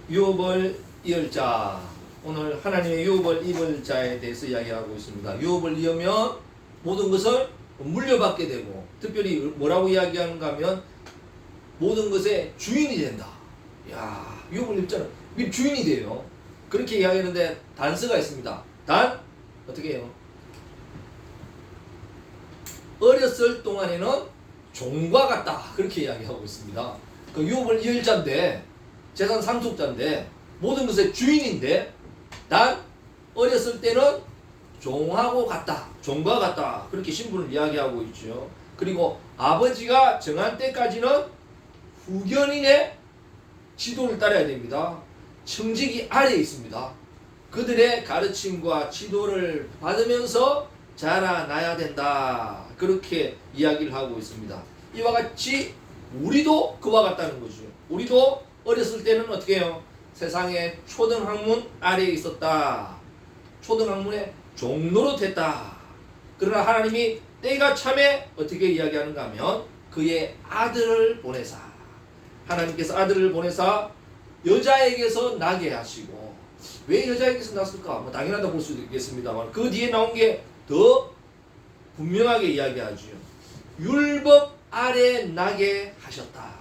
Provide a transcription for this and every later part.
유업을 이을 자. 오늘 하나님의 유업을 입을 자에 대해서 이야기하고 있습니다. 유업을 이으면 모든 것을 물려받게 되고, 특별히 뭐라고 이야기하는가 하면 모든 것의 주인이 된다. 야, 유업을 입자는 주인이 돼요. 그렇게 이야기하는데 단서가 있습니다. 단 어떻게 해요? 어렸을 동안에는 종과 같다. 그렇게 이야기하고 있습니다. 그 유업을 이을 자인데, 재산 상속자인데, 모든 것의 주인인데, 단 어렸을 때는 종하고 같다. 종과 같다. 그렇게 신분을 이야기하고 있죠. 그리고 아버지가 정한 때까지는 후견인의 지도를 따라야 됩니다. 청직이 아래에 있습니다. 그들의 가르침과 지도를 받으면서 자라나야 된다. 그렇게 이야기를 하고 있습니다. 이와 같이 우리도 그와 같다는 거죠. 우리도 어렸을 때는 어떻게 해요? 세상의 초등학문 아래에 있었다. 초등학문의 종로로 됐다. 그러나 하나님이 때가 참에 어떻게 이야기하는가 하면 그의 아들을 보내사, 하나님께서 아들을 보내사 여자에게서 나게 하시고, 왜 여자에게서 났을까? 뭐 당연하다 볼 수도 있겠습니다만 그 뒤에 나온 게 더 분명하게 이야기하죠. 율법 아래 나게 하셨다.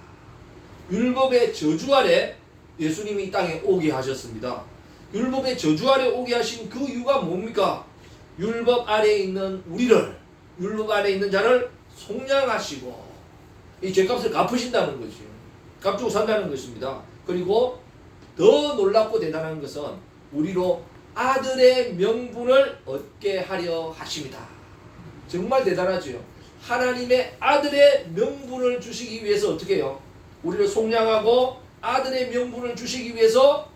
율법의 저주 아래 예수님이 이 땅에 오게 하셨습니다. 율법의 저주 아래 오게 하신 그 이유가 뭡니까? 율법 아래에 있는 우리를, 율법 아래에 있는 자를 속량하시고 이 죄값을 갚으신다는 거죠. 값주고 산다는 것입니다. 그리고 더 놀랍고 대단한 것은 우리로 아들의 명분을 얻게 하려 하십니다. 정말 대단하죠. 하나님의 아들의 명분을 주시기 위해서 어떻게 해요? 우리를 속량하고 아들의 명분을 주시기 위해서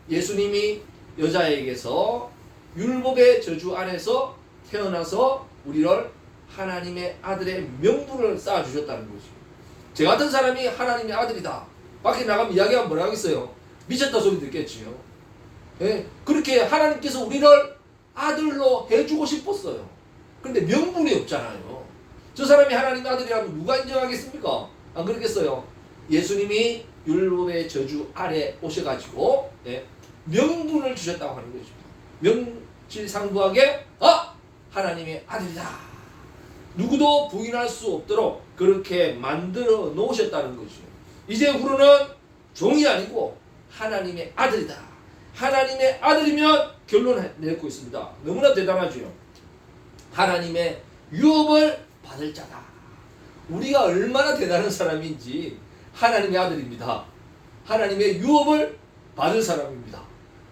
예수님이 여자에게서 율법의 저주 안에서 태어나서 우리를 하나님의 아들의 명분을 쌓아주셨다는 거죠. 저 같은 사람이 하나님의 아들이다. 밖에 나가면 이야기하면 뭐라 하겠어요? 미쳤다 소리 듣겠지요. 예? 그렇게 하나님께서 우리를 아들로 해주고 싶었어요. 그런데 명분이 없잖아요. 저 사람이 하나님의 아들이라면 누가 인정하겠습니까? 안 그렇겠어요? 예수님이 율법의 저주 아래 오셔가지고 명분을 주셨다고 하는 거죠. 명실상부하게 하나님의 아들이다. 누구도 부인할 수 없도록 그렇게 만들어 놓으셨다는 거죠. 이제 우리는 종이 아니고 하나님의 아들이다. 하나님의 아들이면 결론을 내놓고 있습니다. 너무나 대단하죠. 하나님의 유업을 받을 자다. 우리가 얼마나 대단한 사람인지 하나님의 아들입니다. 하나님의 유업을 받을 사람입니다.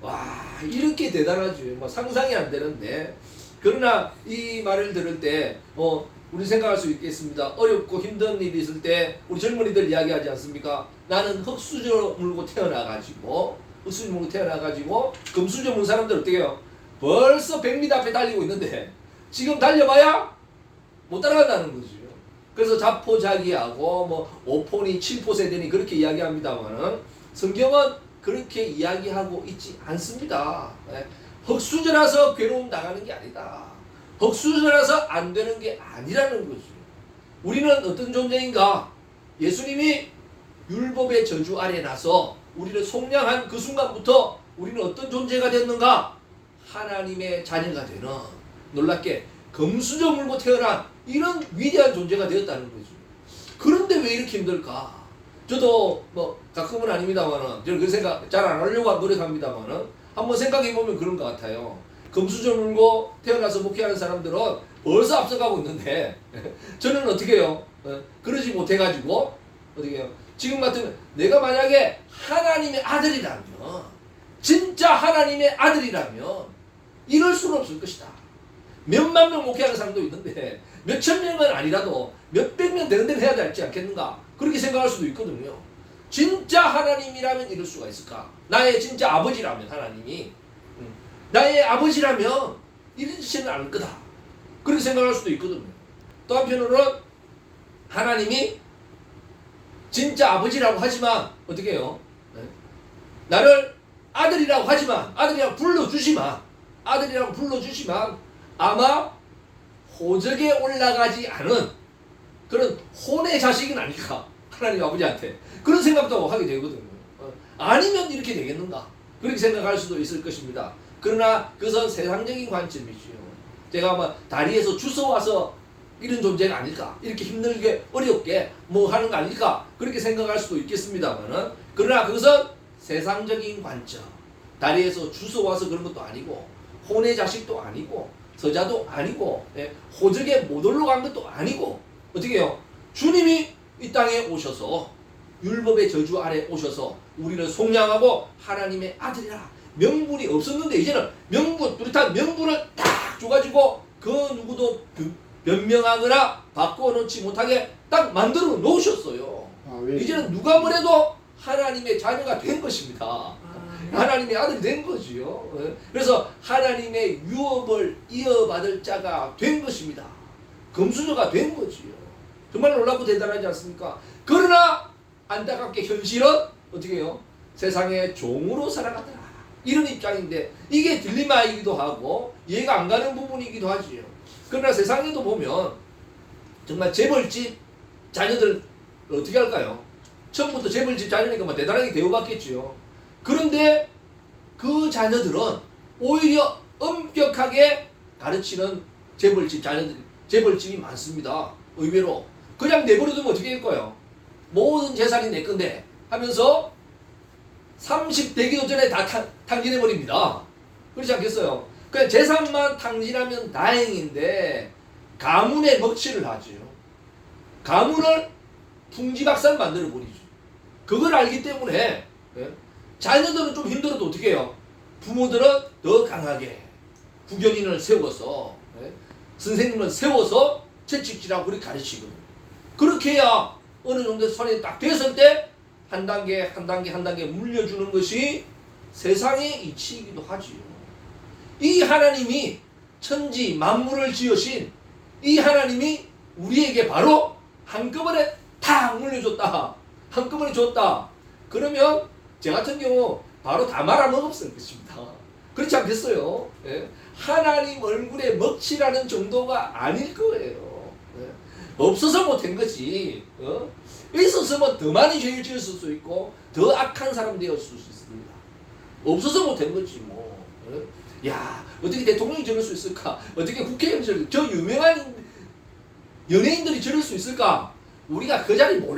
와, 이렇게 대단하죠. 뭐 상상이 안 되는데, 그러나 이 말을 들을 때 우리 생각할 수 있겠습니다. 어렵고 힘든 일이 있을 때 우리 젊은이들 이야기하지 않습니까? 나는 흙수저 물고 태어나가지고 금수저 문 사람들 어떻게 해요? 벌써 100m 앞에 달리고 있는데 지금 달려봐야 못 따라간다는 거죠. 그래서 자포자기하고 뭐 5포니 7포 세대니 그렇게 이야기합니다만은 성경은 그렇게 이야기하고 있지 않습니다. 흙수저라서 괴로움 당하는 게 아니다. 흙수저라서 안 되는 게 아니라는 거죠. 우리는 어떤 존재인가? 예수님이 율법의 저주 아래 나서 우리를 속량한 그 순간부터 우리는 어떤 존재가 됐는가? 하나님의 자녀가 되는, 놀랍게 금수저 물고 태어난 이런 위대한 존재가 되었다는 거죠. 그런데 왜 이렇게 힘들까? 저도 뭐 가끔은 아닙니다만은 저는 그 생각 잘 안 하려고 노력합니다만은 한번 생각해 보면 그런 것 같아요. 금수저 물고 태어나서 목회하는 사람들은 벌써 앞서가고 있는데 저는 어떻게 해요? 그러지 못해가지고 어떻게 해요? 지금 같으면 내가 만약에 하나님의 아들이라면, 진짜 하나님의 아들이라면 이럴 수는 없을 것이다. 몇만 명 목회하는 사람도 있는데 몇천 명은 아니라도 몇백 명 되는 데는 해야 되지 않겠는가? 그렇게 생각할 수도 있거든요. 진짜 하나님이라면 이럴 수가 있을까? 나의 진짜 아버지라면, 하나님이 나의 아버지라면 이러지는 않을 거다. 그렇게 생각할 수도 있거든요. 또 한편으로는 하나님이 진짜 아버지라고 하지만 어떻게 해요? 나를 아들이라고 하지만, 아들이라고 불러주지만 아마 호적에 올라가지 않은 그런 혼의 자식은 아닐까? 하나님 아버지한테 그런 생각도 하게 되거든요. 아니면 이렇게 되겠는가? 그렇게 생각할 수도 있을 것입니다. 그러나 그것은 세상적인 관점이지요. 제가 뭐 다리에서 주워와서 이런 존재가 아닐까? 이렇게 힘들게 어렵게 뭐 하는 거 아닐까? 그렇게 생각할 수도 있겠습니다만은, 그러나 그것은 세상적인 관점. 다리에서 주워와서 그런 것도 아니고, 혼의 자식도 아니고, 서자도 아니고, 호적에 못 올라간 것도 아니고, 어떻게 해요? 주님이 이 땅에 오셔서 율법의 저주 아래 오셔서 우리를 속량하고 하나님의 아들이라 명분이 없었는데, 이제는 명분, 뚜렷한 명분을 딱 줘가지고 그 누구도 변명하거나 바꿔놓지 못하게 딱 만들어 놓으셨어요. 이제는 누가 뭐래도 하나님의 자녀가 된 것입니다. 하나님의 아들이 된 거지요. 그래서 하나님의 유업을 이어받을 자가 된 것입니다. 금수저가 된 거지요. 정말 놀랍고 대단하지 않습니까? 그러나 안타깝게 현실은 어떻게 해요? 세상의 종으로 살아가더라. 이런 입장인데, 이게 딜레마이기도 하고 이해가 안 가는 부분이기도 하지요. 그러나 세상에도 보면 정말 재벌집 자녀들 어떻게 할까요? 처음부터 재벌집 자녀니까 뭐 대단하게 대우받겠지요. 그런데 그 자녀들은 오히려 엄격하게 가르치는 재벌집 자녀들, 재벌집이 많습니다. 의외로. 그냥 내버려두면 어떻게 할 거예요? 모든 재산이 내 건데 하면서 30대기도 전에 다 탕진해버립니다. 그렇지 않겠어요? 그냥 재산만 탕진하면 다행인데 가문의 먹칠을 하죠. 가문을 풍지박산 만들어버리죠. 그걸 알기 때문에 자녀들은 좀 힘들어도 어떻게 해요? 부모들은 더 강하게 국연인을 세워서 선생님을 세워서 채찍질하고 그렇게 가르치거든요. 그렇게 해야 어느 정도 선이 딱 됐을 때 한 단계 한 단계 한 단계 물려주는 것이 세상의 이치이기도 하지요. 이 하나님이 천지 만물을 지으신 이 하나님이 우리에게 바로 한꺼번에 탁 물려줬다. 한꺼번에 줬다. 그러면 제 같은 경우 바로 다 말아먹었을 것입니다. 그렇지 않겠어요? 하나님 얼굴에 먹칠하는 정도가 아닐 거예요. 없어서 못한 거지. 있었으면 더 많이 죄를 지었을 수 있고 더 악한 사람 되었을 수 있습니다. 없어서 못한 거지 뭐. 야, 어떻게 대통령이 저럴 수 있을까? 어떻게 국회의원이 저 유명한 연예인들이 저럴 수 있을까? 우리가 그 자리 못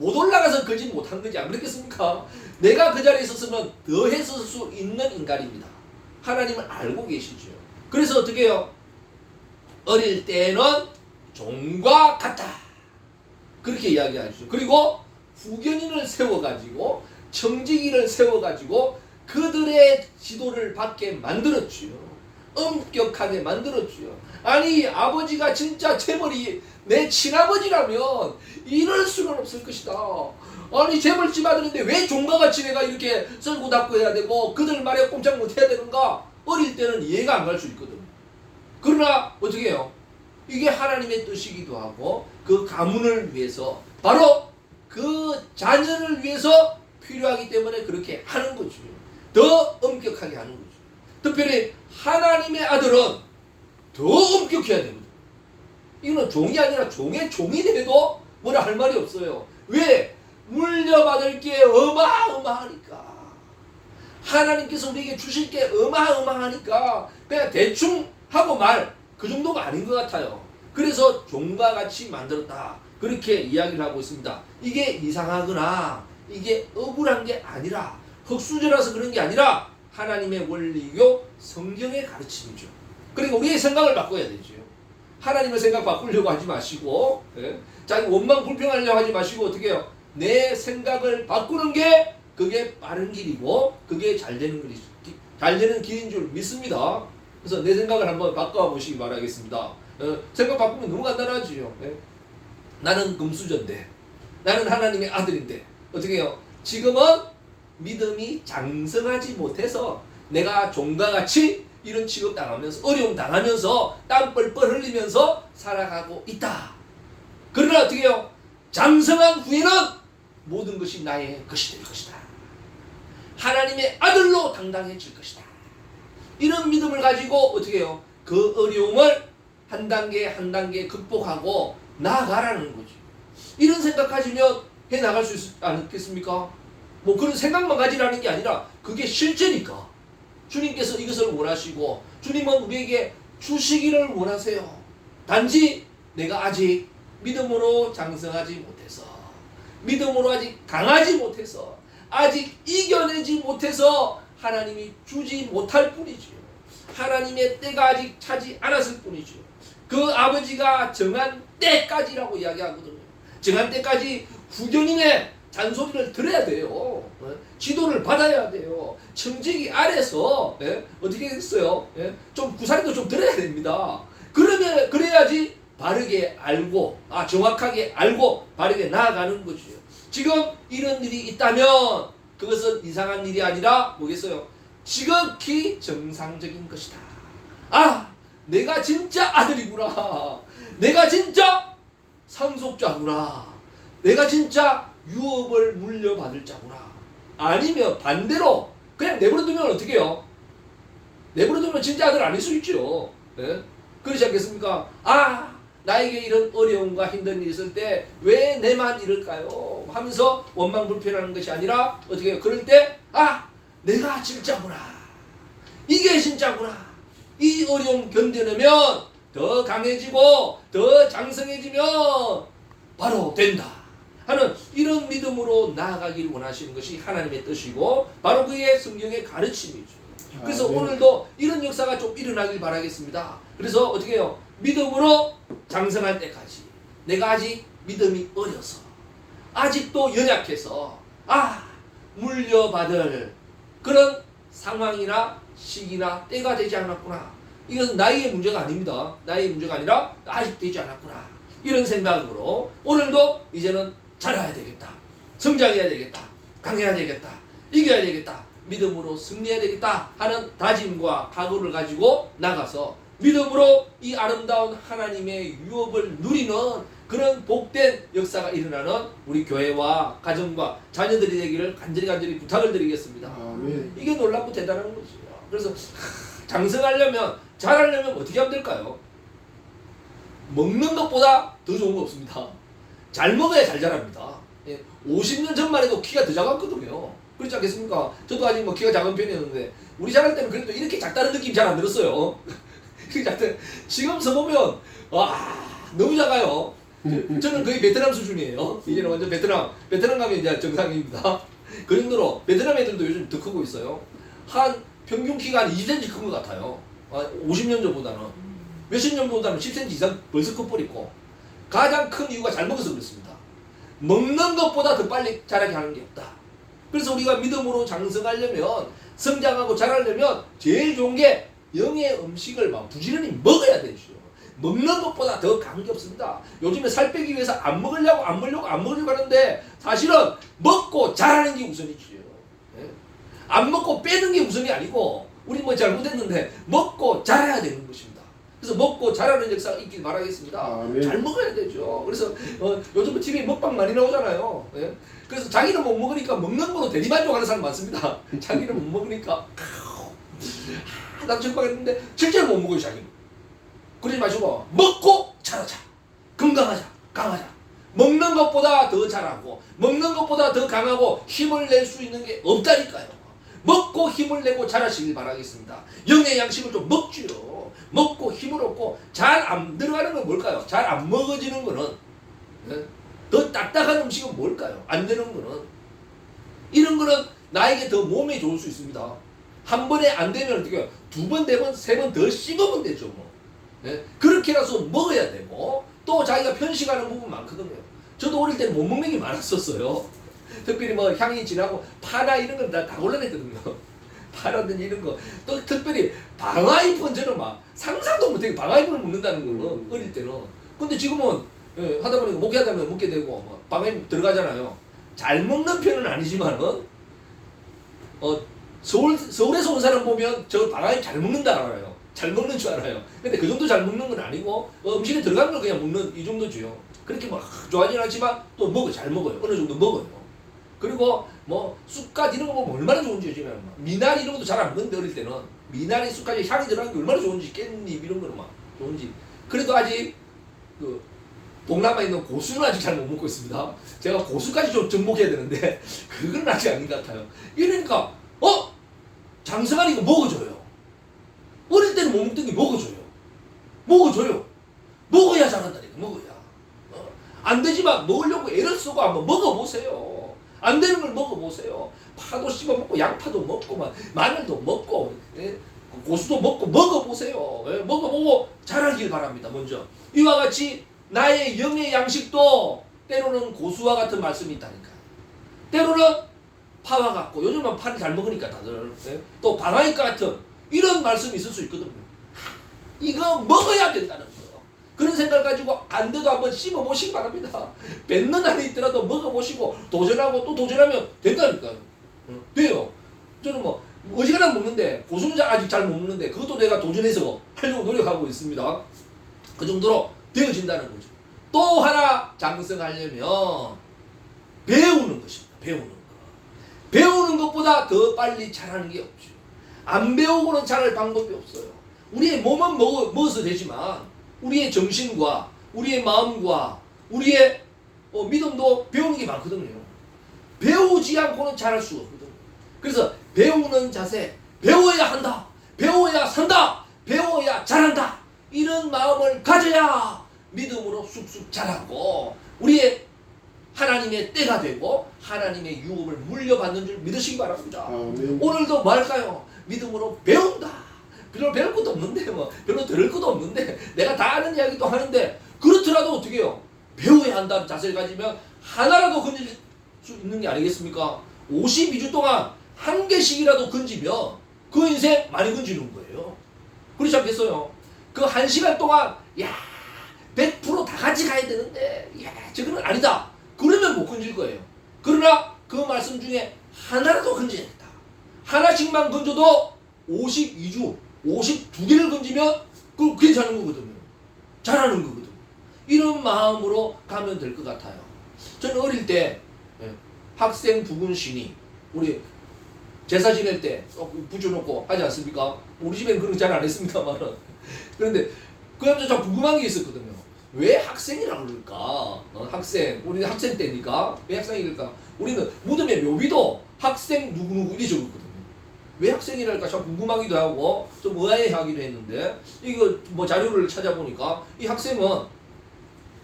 올라가서 그지 못한 거지 안 그렇겠습니까? 내가 그 자리에 있었으면 더 했을 수 있는 인간입니다. 하나님을 알고 계시죠. 그래서 어떻게 해요? 어릴 때는 종과 같다. 그렇게 이야기하죠. 그리고 후견인을 세워가지고 청지기를 세워가지고 그들의 지도를 받게 만들었지요. 엄격하게 만들었지요. 아니 아버지가 진짜 재벌이 내 친아버지라면 이럴 수는 없을 것이다. 아니 재벌집 아들인데 왜 종과같이 내가 이렇게 썰고 닦고 해야 되고 그들 말에 꼼짝 못해야 되는가? 어릴 때는 이해가 안 갈 수 있거든. 그러나 어떻게 해요? 이게 하나님의 뜻이기도 하고 그 가문을 위해서 바로 그 자녀를 위해서 필요하기 때문에 그렇게 하는 거죠. 더 엄격하게 하는 거죠. 특별히 하나님의 아들은 더 엄격해야 됩니다. 이거는 종이 아니라 종의 종이 돼도 뭐라 할 말이 없어요. 왜? 물려받을 게 어마어마하니까. 하나님께서 우리에게 주실 게 어마어마하니까 그냥 대충 하고 말 그 정도가 아닌 것 같아요. 그래서 종과 같이 만들었다. 그렇게 이야기를 하고 있습니다. 이게 이상하거나 이게 억울한 게 아니라 흙수저라서 그런 게 아니라 하나님의 원리요 성경의 가르침이죠. 그리고 우리의 생각을 바꿔야 되죠. 하나님의 생각 바꾸려고 하지 마시고 자기 원망 불평하려고 하지 마시고 어떻게 해요? 내 생각을 바꾸는 게 그게 빠른 길이고 그게 잘 되는 길인 줄 믿습니다. 그래서 내 생각을 한번 바꿔보시기 바라겠습니다. 생각 바꾸면 너무 간단하지요. 나는 금수저인데 나는 하나님의 아들인데 어떻게 해요? 지금은 믿음이 장성하지 못해서 내가 종과 같이 이런 취급 당하면서 어려움 당하면서 땀 뻘뻘 흘리면서 살아가고 있다. 그러나 어떻게 해요? 장성한 후에는 모든 것이 나의 것이 될 것이다. 하나님의 아들로 당당해질 것이다. 이런 믿음을 가지고 어떻게 해요? 그 어려움을 한 단계 한 단계 극복하고 나아가라는 거죠. 이런 생각 가지면 해나갈 수 있지 않겠습니까? 뭐 그런 생각만 가지라는 게 아니라 그게 실제니까. 주님께서 이것을 원하시고 주님은 우리에게 주시기를 원하세요. 단지 내가 아직 믿음으로 장성하지 못해서, 믿음으로 아직 강하지 못해서, 아직 이겨내지 못해서 하나님이 주지 못할 뿐이지요. 하나님의 때가 아직 차지 않았을 뿐이지요. 그 아버지가 정한 때까지라고 이야기하거든요. 정한 때까지 후견인의 잔소리를 들어야 돼요. 지도를 받아야 돼요. 청지기 아래서 어떻게 했어요? 좀 구사리도 좀 들어야 됩니다. 그래야지 바르게 알고, 정확하게 알고 바르게 나아가는 거죠. 지금 이런 일이 있다면 그것은 이상한 일이 아니라 뭐겠어요? 지극히 정상적인 것이다. 내가 진짜 아들이구나. 내가 진짜 상속자구나. 내가 진짜 유업을 물려받을 자구나. 아니면 반대로 그냥 내버려두면 어떻게 해요? 내버려두면 진짜 아들 아닐 수 있죠. 네? 그렇지 않겠습니까? 나에게 이런 어려움과 힘든 일이 있을 때 왜 내만 이럴까요? 하면서 원망불평하는 것이 아니라 어떻게 해요? 그럴 때 내가 진짜구나. 이게 진짜구나. 이 어려움 견뎌내면 더 강해지고 더 장성해지면 바로 된다 하는 이런 믿음으로 나아가기를 원하시는 것이 하나님의 뜻이고 바로 그의 성경의 가르침이죠. 그래서 오늘도 이런 역사가 좀 일어나길 바라겠습니다. 그래서 어떻게 해요? 믿음으로 장성할 때까지 내가 아직 믿음이 어려서 아직도 연약해서 물려받을 그런 상황이나 시기나 때가 되지 않았구나. 이것은 나이의 문제가 아닙니다. 나이의 문제가 아니라 아직 되지 않았구나. 이런 생각으로 오늘도 이제는 자라야 되겠다. 성장해야 되겠다. 강해야 되겠다. 이겨야 되겠다. 믿음으로 승리해야 되겠다 하는 다짐과 각오를 가지고 나가서 믿음으로 이 아름다운 하나님의 유업을 누리는 그런 복된 역사가 일어나는 우리 교회와 가정과 자녀들이 되기를 간절히 부탁을 드리겠습니다. 이게 놀랍고 대단한 거죠. 그래서 장성하려면, 잘하려면 어떻게 하면 될까요? 먹는 것보다 더 좋은 거 없습니다. 잘 먹어야 잘 자랍니다. 50년 전만 해도 키가 더 작았거든요. 그렇지 않겠습니까? 저도 아직 키가 작은 편이었는데 우리 자랄 때는 그래도 이렇게 작다는 느낌 잘 안 들었어요. 지금 서보면 너무 작아요. 저는 거의 베트남 수준이에요. 이제는 완전 베트남 가면 이제 정상입니다. 그 정도로 베트남 애들도 요즘 더 크고 있어요. 한 평균 키가 한 20cm 큰 것 같아요. 50년 전보다는. 몇십 년보다는 10cm 이상 벌써 커버리고 가장 큰 이유가 잘 먹어서 그렇습니다. 먹는 것보다 더 빨리 자라게 하는 게 없다. 그래서 우리가 믿음으로 장성하려면, 성장하고 자라려면 제일 좋은 게 영의 음식을 부지런히 먹어야 되죠. 먹는 것보다 더 강한 게 없습니다. 요즘에 살 빼기 위해서 안 먹으려고 하는데 사실은 먹고 자라는 게 우선이죠. 안 먹고 빼는 게 우선이 아니고 우리 잘못했는데 먹고 자라야 되는 것입니다. 그래서 먹고 자라는 역사가 있길 바라겠습니다. 잘 먹어야 되죠. 그래서 요즘 TV에 먹방 많이 나오잖아요. 그래서 자기는 못 먹으니까 먹는 거로 대리만족하는 사람 많습니다. 자기는 못 먹으니까 나도 적방했는데 실제로 못 먹어요. 자기는. 그러지 마시고 먹고 자라자. 건강하자. 강하자. 먹는 것보다 더 잘하고 먹는 것보다 더 강하고 힘을 낼 수 있는 게 없다니까요. 먹고 힘을 내고 자라시길 바라겠습니다. 영의 양식을 좀 먹지요. 먹고 힘을 얻고 잘 안 들어가는 건 뭘까요? 잘 안 먹어지는 거는 더 딱딱한 음식은 뭘까요? 안 되는 거는 이런 거는 나에게 더 몸에 좋을 수 있습니다. 한 번에 안 되면 어떻게 해요? 두 번, 네 번, 세 번 더 씹으면 되죠. 그렇게라서 먹어야 되고 또 자기가 편식하는 부분 많거든요. 저도 어릴 때는 못 먹는 게 많았었어요. 특별히 향이 진하고 파나 이런 건 다 골라냈거든요. 파라든지 이런 거. 또 특별히 방아잎은 저는 상상도 못해. 방아잎을 먹는다는 거는 어릴 때는. 근데 지금은 하다 보니까 먹게 하면 먹게 되고 방아잎 들어가잖아요. 잘 먹는 편은 아니지만은 서울에서 온 사람 보면 저 방아잎 잘 먹는다 알아요. 잘 먹는 줄 알아요. 근데 그 정도 잘 먹는 건 아니고 음식에 들어가는 걸 그냥 먹는 이 정도죠. 그렇게 좋아하지는 않지만 또 잘 먹어요. 어느 정도 먹어요. 그리고 쑥갓 이런 거 보면 얼마나 좋은지 요즘에 미나리 이런 것도 잘 안 먹는데 어릴 때는 미나리 쑥갓이 향이 들어가는 게 얼마나 좋은지 깻잎 이런 거는 좋은지 그래도 아직 동남아에 있는 고수는 아직 잘 못 먹고 있습니다. 제가 고수까지 좀 정복해야 되는데 그건 아직 아닌 것 같아요. 이러니까 장성환이 이거 먹어줘요. 어릴 때는 못 먹던 게 먹어줘요. 먹어야 잘한다니까. 먹어야. 안 되지만 먹으려고 애를 쓰고 한번 먹어보세요. 안 되는 걸 먹어보세요. 파도 씹어 먹고 양파도 먹고 마늘도 먹고 고수도 먹고 먹어보세요. 먹어보고 잘하길 바랍니다. 먼저 이와 같이 나의 영의 양식도 때로는 고수와 같은 말씀이 있다니까. 때로는 파와 같고, 요즘은 파를 잘 먹으니까 다들 또 방아잎과 같은 이런 말씀이 있을 수 있거든요. 이거 먹어야 된다는 거. 그런 생각을 가지고 안 돼도 한번 씹어보시기 바랍니다. 뱉는 한이 있더라도 먹어보시고 도전하고 또 도전하면 된다니까요. 돼요. 저는 어지간하면 먹는데, 고수는 아직 잘 못 먹는데 그것도 내가 도전해서 하려고 노력하고 있습니다. 그 정도로 되어진다는 거죠. 또 하나 장성하려면 배우는 것입니다. 배우는 것보다 더 빨리 잘하는 게 없죠. 안 배우고는 잘할 방법이 없어요. 우리의 몸은 먹어서 되지만 우리의 정신과 우리의 마음과 우리의 믿음도 배우는 게 많거든요. 배우지 않고는 잘할 수가 없거든요. 그래서 배우는 자세, 배워야 한다, 배워야 산다, 배워야 잘한다, 이런 마음을 가져야 믿음으로 쑥쑥 자라고 우리의 하나님의 때가 되고 하나님의 유업을 물려받는 줄 믿으시기 바랍니다. 오늘도 뭐 할까요? 믿음으로 배운다. 별로 배울 것도 없는데 별로 들을 것도 없는데 내가 다 아는 이야기도 하는데, 그렇더라도 어떻게 해요? 배워야 한다는 자세를 가지면 하나라도 건질 수 있는 게 아니겠습니까? 52주 동안 한 개씩이라도 건지면 그 인생 많이 건지는 거예요. 그렇지 않겠어요? 그 1시간 동안 100% 다 같이 가야 되는데 저거는 아니다. 그러면 못 건질 거예요. 그러나 그 말씀 중에 하나라도 건져야겠다. 하나씩만 건져도 52주 52개를 건지면 그 괜찮은 거거든요. 잘하는 거거든요. 이런 마음으로 가면 될 것 같아요. 저는 어릴 때 학생 부군 신이 우리 제사 지낼 때 붙여놓고 하지 않습니까? 우리 집에는 그런 거 잘 안 했습니다만은. 그런데 그 남자 참 궁금한 게 있었거든요. 왜 학생이라고 그럴까? 학생, 우리는 학생 때니까 왜 학생이랄까? 우리는 무덤의 묘비도 학생 누구누구 이리 적었거든요. 왜 학생이랄까 참 궁금하기도 하고 좀 의아해하기도 했는데, 이거 자료를 찾아보니까 이 학생은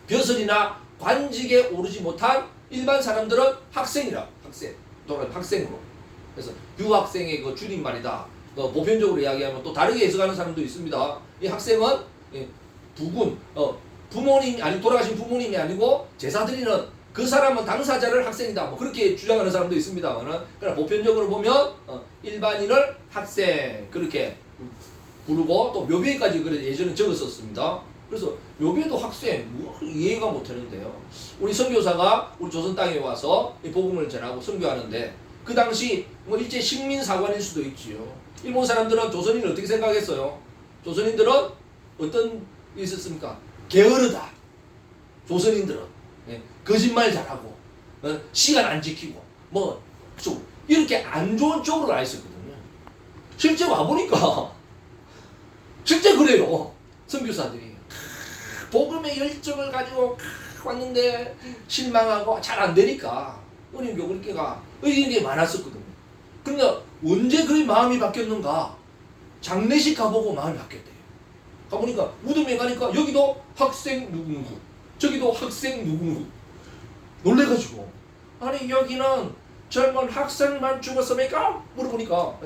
벼슬이나 관직에 오르지 못한 일반 사람들은 학생으로. 그래서 유학생의 그 줄임말이다. 보편적으로 이야기하면 또 다르게 해석하는 사람도 있습니다. 이 학생은 부군, 부모님이 아니 돌아가신 부모님이 아니고 제사 드리는 그 사람은 당사자를 학생이다. 그렇게 주장하는 사람도 있습니다만은, 그러나 보편적으로 보면 일반인을 학생 그렇게 부르고, 또 묘비에까지 그래 예전에 적었었습니다. 그래서 묘비에도 학생 이해가 못하는데요. 우리 선교사가 우리 조선 땅에 와서 이 복음을 전하고 선교하는데, 그 당시 일제 식민사관일 수도 있지요. 일본 사람들은 조선인을 어떻게 생각했어요? 조선인들은 어떤 게 있었습니까? 게으르다. 조선인들은 거짓말 잘하고 시간 안 지키고 이렇게 안 좋은 쪽으로 알았었거든요. 실제 와보니까 실제 그래요. 선교사들이 복음의 열정을 가지고 왔는데 실망하고 잘 안 되니까 은인교 그렇게가 의견이 많았었거든요. 그러니까 언제 그의 마음이 바뀌었는가? 장례식 가보고 마음이 바뀌었대요. 가보니까 무덤에 가니까 여기도 학생 누구누구, 저기도 학생 누구누구. 놀래가지고, 아니 여기는 젊은 학생만 죽었습니까? 물어보니까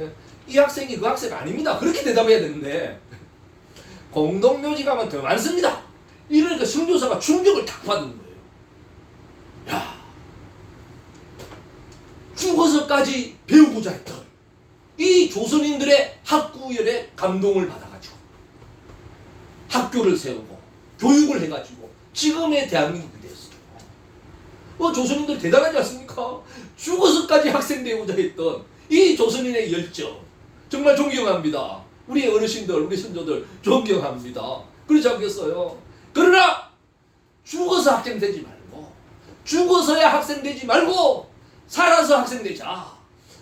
이 학생이 그 학생 아닙니다. 그렇게 대답해야 되는데 공동묘지 가면 더 많습니다. 이러니까 선교사가 충격을 탁 받은 거예요. 야, 죽어서까지 배우고자 했던 이 조선인들의 학구열에 감동을 받아가지고 학교를 세우고 교육을 해가지고 지금의 대한민국이 되었어요. 조선인들 대단하지 않습니까? 죽어서까지 학생 되고자 했던 이 조선인의 열정 정말 존경합니다. 우리 어르신들, 우리 선조들 존경합니다. 그렇지 않겠어요? 그러나 죽어서 학생 되지 말고, 죽어서야 학생 되지 말고 살아서 학생 되자.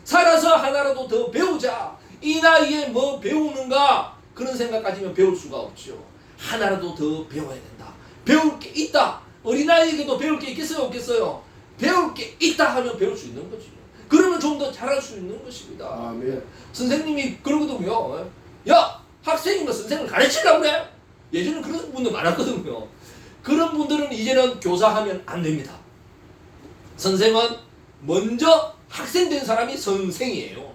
살아서 하나라도 더 배우자. 이 나이에 뭐 배우는가? 그런 생각 가지면 배울 수가 없죠. 하나라도 더 배워야 된다. 배울 게 있다. 어린아이에게도 배울 게 있겠어요, 없겠어요? 배울 게 있다 하면 배울 수 있는 거지. 그러면 좀 더 잘할 수 있는 것입니다. 아멘. 선생님이 그러거든요. 야, 학생인 거 선생을 가르치려고 그래? 예전에 그런 분들 많았거든요. 그런 분들은 이제는 교사하면 안 됩니다. 선생은 먼저 학생 된 사람이 선생이에요.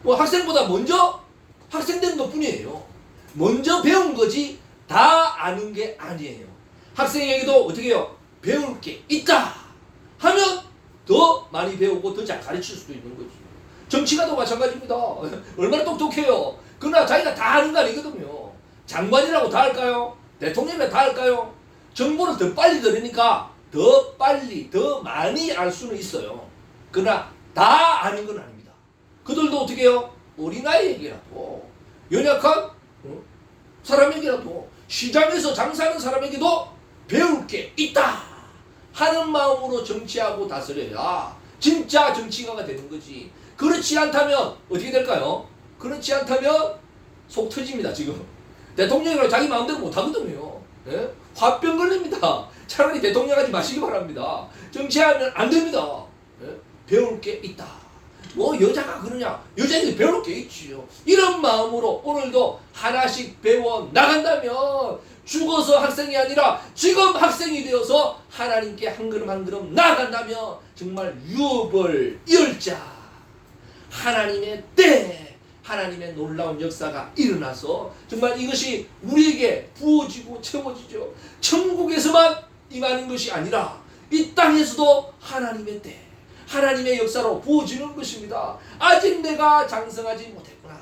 뭐 학생보다 먼저 학생 된 것 뿐이에요. 먼저 배운 거지 다 아는 게 아니에요. 학생에게도 어떻게 해요? 배울 게 있다 하면 더 많이 배우고 더 잘 가르칠 수도 있는 거지. 정치가도 마찬가지입니다. 얼마나 똑똑해요. 그러나 자기가 다 아는 거 아니거든요. 장관이라고 다 할까요? 대통령이라고 다 할까요? 정보를 더 빨리 들으니까 더 빨리 더 많이 알 수는 있어요. 그러나 다 아는 건 아닙니다. 그들도 어떻게 해요? 어린아이에게라도 연약한 사람에게라도 시장에서 장사하는 사람에게도 배울 게 있다 하는 마음으로 정치하고 다스려야 진짜 정치가가 되는 거지. 그렇지 않다면 어떻게 될까요? 그렇지 않다면 속 터집니다. 지금 대통령이랑 자기 마음대로 못하거든요. 예? 화병 걸립니다. 차라리 대통령 하지 마시기 바랍니다. 정치하면 안 됩니다. 예? 배울 게 있다. 뭐 여자가 그러냐? 여자에게 배울 게 있지요. 이런 마음으로 오늘도 하나씩 배워 나간다면 죽어서 학생이 아니라 지금 학생이 되어서 하나님께 한 걸음 한 걸음 나아간다면 정말 유업을 열자 하나님의 때 하나님의 놀라운 역사가 일어나서 정말 이것이 우리에게 부어지고 채워지죠. 천국에서만 임하는 것이 아니라 이 땅에서도 하나님의 때 하나님의 역사로 부어지는 것입니다. 아직 내가 장성하지 못했구나.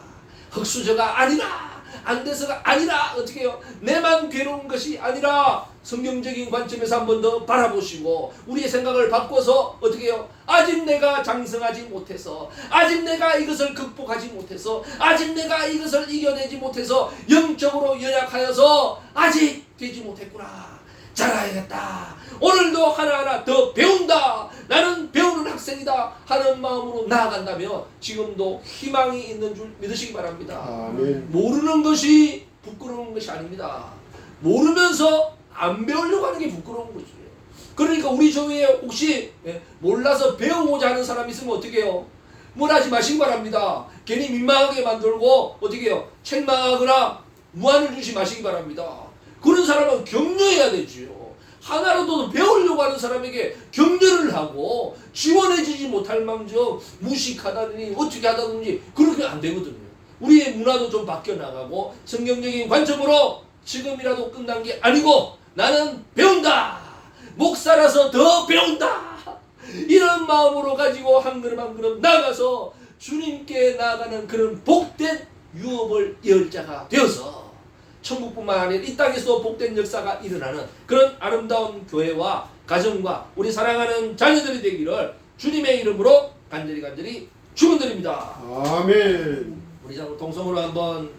흙수저가 아니라 안 돼서가 아니라 어떻게 해요? 내만 괴로운 것이 아니라 성경적인 관점에서 한 번 더 바라보시고 우리의 생각을 바꿔서 어떻게 해요? 아직 내가 장성하지 못해서 아직 내가 이것을 극복하지 못해서 아직 내가 이것을 이겨내지 못해서 영적으로 연약하여서 아직 되지 못했구나. 잘해야겠다. 오늘도 하나하나 더 배운다. 나는 배우는 학생이다 하는 마음으로 나아간다면 지금도 희망이 있는 줄 믿으시기 바랍니다. 아멘. 모르는 것이 부끄러운 것이 아닙니다. 모르면서 안 배우려고 하는 게 부끄러운 거죠. 그러니까 우리 교회에 혹시 몰라서 배우고자 하는 사람이 있으면 어떻게 해요? 뭘 하지 마시기 바랍니다. 괜히 민망하게 만들고 어떻게 해요? 책망하거나 무안을 주시 마시기 바랍니다. 그런 사람은 격려해야 되지요. 하나라도 배우려고 하는 사람에게 격려를 하고 지원해주지 못할 망정 무식하다느니 어떻게 하다든지 그렇게 안 되거든요. 우리의 문화도 좀 바뀌어나가고 성경적인 관점으로 지금이라도 끝난 게 아니고 나는 배운다. 목사라서 더 배운다. 이런 마음으로 가지고 한 걸음 한 걸음 나가서 주님께 나아가는 그런 복된 유업을 이을 자가 되어서 천국뿐만 아니라 이 땅에서도 복된 역사가 일어나는 그런 아름다운 교회와 가정과 우리 사랑하는 자녀들이 되기를 주님의 이름으로 간절히 축원드립니다. 아멘. 우리 동성으로 한번